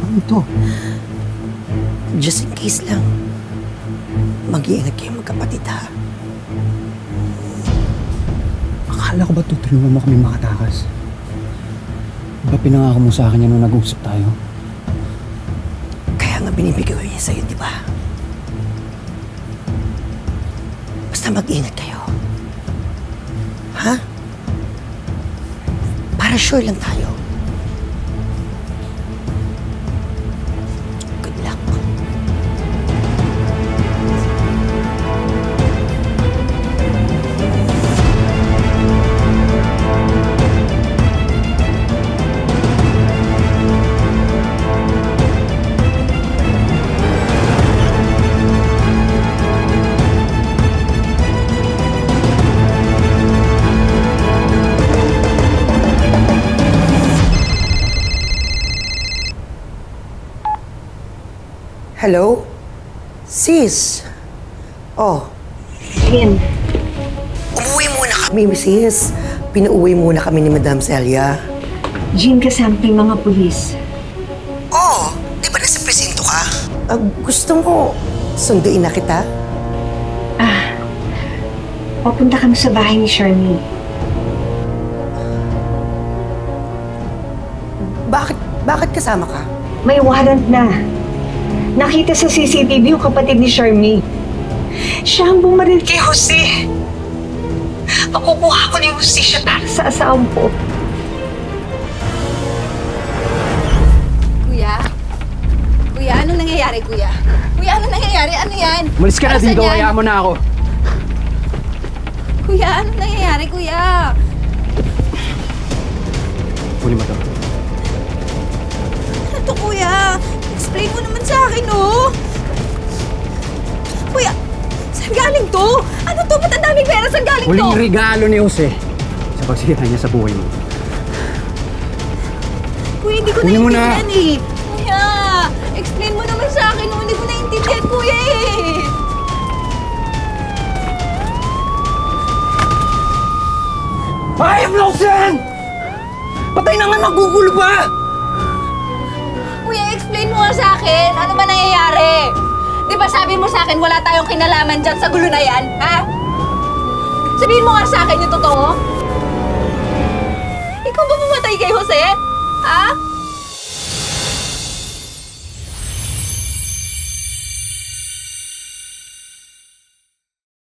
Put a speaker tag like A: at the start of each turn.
A: Ano ito?
B: Just in case lang. Mag-iingat kayo magkapatid, ha?
A: Akala ko ba tutulungan mo kami makatakas? Diba pinangako mo sa akin yan nung nag-uusap tayo?
B: Kaya nga binibigay ko niya sa'yo, di ba? Basta mag-ingat kayo. Ha? Para sure lang tayo. Good luck. Hello? Sis? Oh.
C: Jean.
B: Umuwi muna kami, sis. Pinauwi muna kami ni Madam Celia.
C: Jean, kasama yung mga pulis.
B: Oh, di ba nasa presinto ka? Gusto mo sunduin na kita?
C: Papunta kami sa bahay ni Charmy.
B: Bakit kasama ka?
C: May warrant na. Nakita sa CCTV yung kapatid ni Charmy. Siya ang bumaril kay Jose. Makukuha ko ni Jose siya para sa asawa ko.
D: Kuya, anong nangyayari, kuya? Kuya, anong nangyayari? Ano yan?
A: Umalis ka na dito, hayaan mo na ako.
D: Kuya, anong nangyayari, kuya?
A: Kunin mo to.
D: Ano to, kuya? Explain mo naman sa akin, oh! Kuya, saan galing to? Ano to? Ba't ang daming pera? Saan galing to?
A: Huling regalo ni Jose sa pagsira niya sa buhay mo.
D: Kuya, hindi ko naiintindihan eh. Kuya, explain mo naman sa akin, oh. Hindi ko naiintindihan, kuya eh.
B: Hayop na Jose! Patay na nga, nagugulo pa!
D: Kuya, explain mo nga sa akin. Ano ba nangyayari? Di ba sabi mo sa akin wala tayong kinalaman dyan sa gulo na yan, ha? Sabihin mo nga sa akin yung totoo.